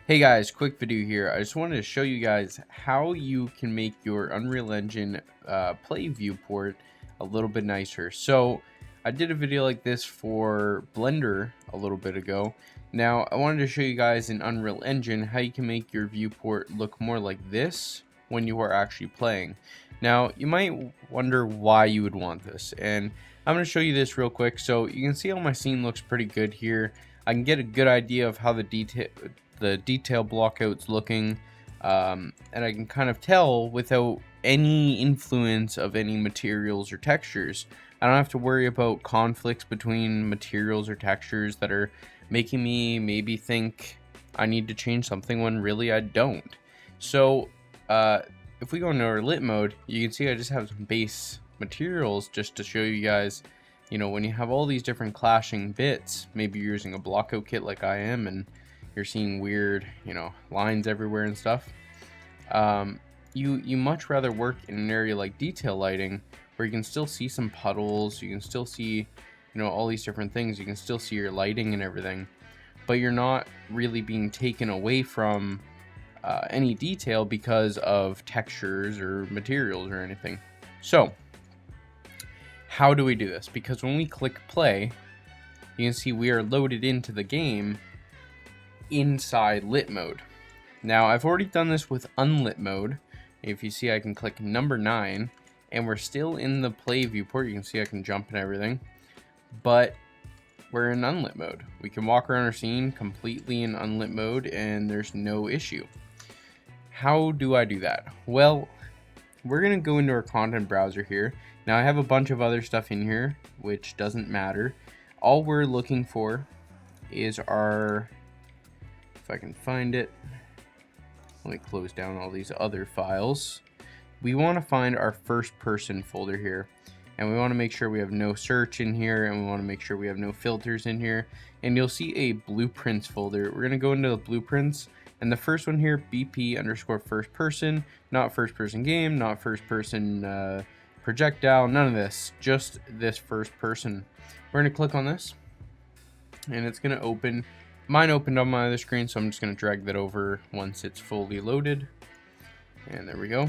Hey guys, quick video here. I just wanted to show you guys how you can make your Unreal Engine play viewport a little bit nicer. So I did a video like this for Blender a little bit ago. Now I wanted to show you guys in Unreal Engine how you can make your viewport look more like this when you are actually playing. Now you might wonder why you would want this, and I'm going to show you this real quick. So you can see how my scene looks pretty good here. I can get a good idea of how the detail blockout's looking, and I can kind of tell without any influence of any materials or textures. I don't have to worry about conflicts between materials or textures that are making me maybe think I need to change something when really I don't. So if we go into our lit mode, you can see I just have some base materials just to show you guys, you know, when you have all these different clashing bits, maybe you're using a blockout kit like I am, and you're seeing weird, you know, lines everywhere and stuff. You much rather work in an area like detail lighting, where you can still see some puddles, you can still see, you know, all these different things, you can still see your lighting and everything, but you're not really being taken away from any detail because of textures or materials or anything. So how do we do this? Because when we click play, you can see we are loaded into the game inside lit mode. Now I've already done this with unlit mode. If you see, I can click number 9 and we're still in the play viewport. You can see I can jump and everything, but we're in unlit mode. We can walk around our scene completely in unlit mode and there's no issue. How do I do that? Well, we're gonna go into our content browser here. Now I have a bunch of other stuff in here which doesn't matter. All we're looking for is our, if I can find it, let me close down all these other files. We want to find our first person folder here, and we want to make sure we have no search in here, and we want to make sure we have no filters in here, and you'll see a blueprints folder. We're going to go into the blueprints, and the first one here, BP underscore first person, not first person game, not first person projectile, none of this, just this first person. We're going to click on this and it's going to open. Mine opened on my other screen, so I'm just going to drag that over once it's fully loaded, and there we go.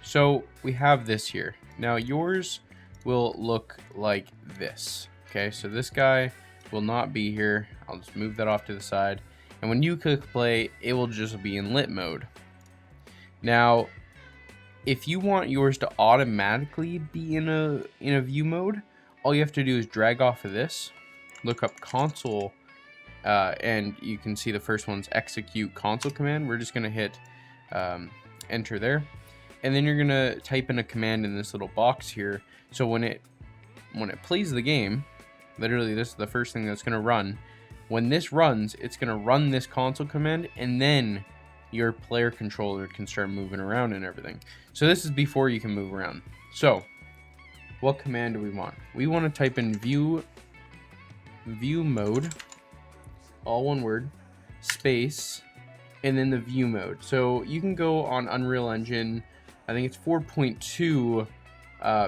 So we have this here. Now yours will look like this. Okay, so this guy will not be here. I'll just move that off to the side, and when you click play, it will just be in lit mode. Now if you want yours to automatically be in a view mode, all you have to do is drag off of this, look up console, and you can see the first one's execute console command. We're just going to hit enter there, and then you're going to type in a command in this little box here. So when it plays the game, literally this is the first thing that's going to run. When this runs, it's going to run this console command, and then your player controller can start moving around and everything. So this is before you can move around. So what command do we want? We want to type in view mode, all one word, space, and then the view mode. So you can go on Unreal Engine, I think it's 4.2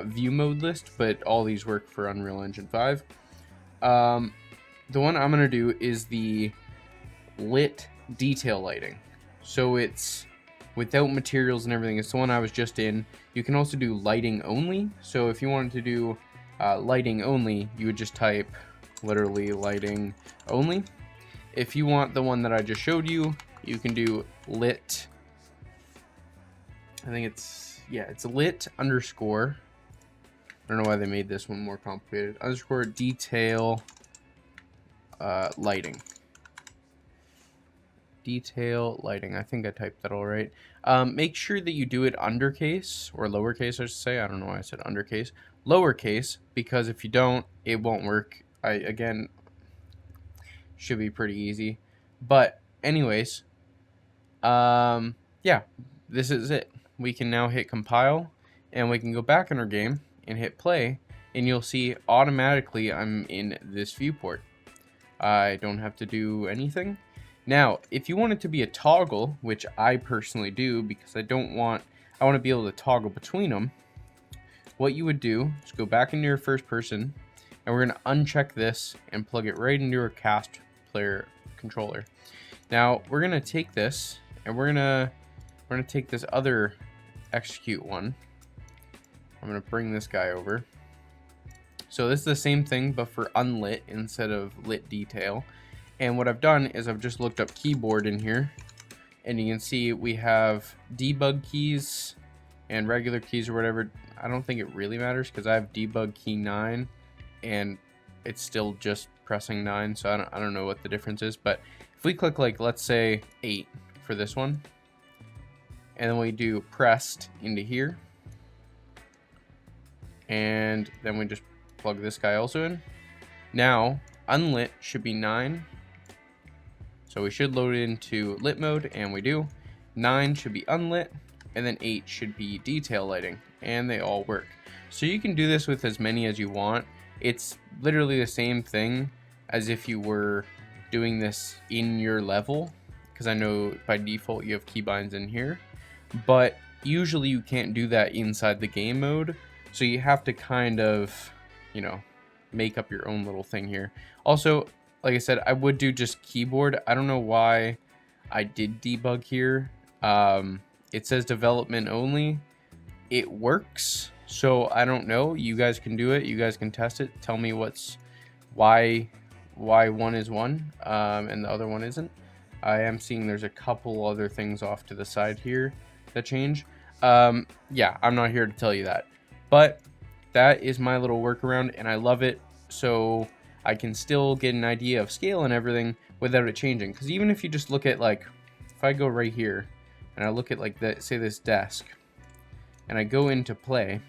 view mode list, but all these work for Unreal Engine 5. The one I'm going to do is the lit detail lighting. So it's without materials and everything. It's the one I was just in. You can also do lighting only. So if you wanted to do lighting only, you would just type literally lighting only. If you want the one that I just showed you, you can do lit, I think it's lit underscore, I don't know why they made this one more complicated, underscore detail lighting. Detail lighting. I think I typed that all right. Make sure that you do it undercase, or lowercase I should say. I don't know why I said undercase. Lowercase, because if you don't, it won't work. Again, should be pretty easy. But anyways, yeah, this is it. We can now hit compile, and we can go back in our game and hit play, and you'll see automatically I'm in this viewport. I don't have to do anything. Now, if you want it to be a toggle, which I personally do because I want to be able to toggle between them, what you would do is go back into your first person, and we're going to uncheck this and plug it right into your cast player controller. Now we're gonna take this and we're gonna take this other execute one. I'm gonna bring this guy over. So this is the same thing, but for unlit instead of lit detail. And what I've done is I've just looked up keyboard in here, and you can see we have debug keys and regular keys or whatever. I don't think it really matters because I have debug key 9 and it's still just pressing 9, so I don't know what the difference is. But if we click, like, let's say 8 for this one, and then we do pressed into here, and then we just plug this guy also in. Now unlit should be 9, so we should load it into lit mode, and we do. 9 should be unlit, and then 8 should be detail lighting, and they all work. So you can do this with as many as you want. It's literally the same thing as if you were doing this in your level, because I know by default you have keybinds in here, but usually you can't do that inside the game mode, so you have to kind of, you know, make up your own little thing here. Also, like I said, I would do just keyboard. I don't know why I did debug here. It says development only. It works, so I don't know. You guys can do it. You guys can test it. Tell me why one is one and the other one isn't. I am seeing there's a couple other things off to the side here that change. Yeah, I'm not here to tell you that, but that is my little workaround, and I love it. So I can still get an idea of scale and everything without it changing. Because even if you just look at, like, if I go right here and I look at, like, that, say this desk, and I go into play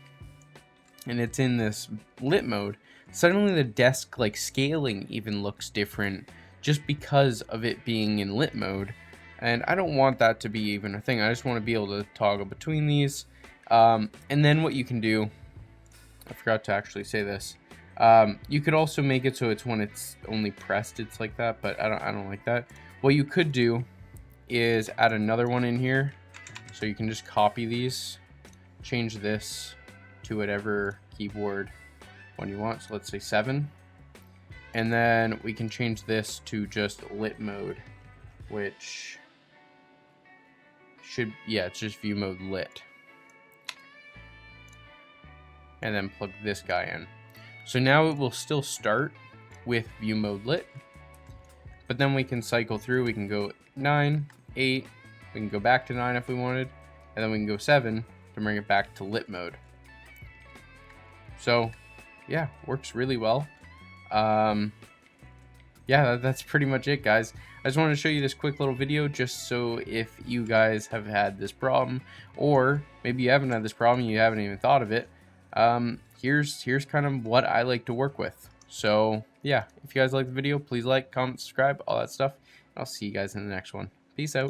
and it's in this lit mode, suddenly the desk, like, scaling even looks different just because of it being in lit mode. And I don't want that to be even a thing. I just want to be able to toggle between these. And then what you can do, I forgot to actually say this, you could also make it so it's when it's only pressed it's like that, but I don't like that. What you could do is add another one in here, so you can just copy these, change this to whatever keyboard one you want, so let's say 7, and then we can change this to just lit mode, which should, yeah, it's just view mode lit, and then plug this guy in. So now it will still start with view mode lit, but then we can cycle through. We can go 9, 8, we can go back to 9 if we wanted, and then we can go 7 to bring it back to lit mode. So yeah, works really well. Yeah, that's pretty much it, guys. I just wanted to show you this quick little video just so if you guys have had this problem, or maybe you haven't had this problem, you haven't even thought of it, here's kind of what I like to work with. So yeah, if you guys like the video, please like, comment, subscribe, all that stuff. I'll see you guys in the next one. Peace out.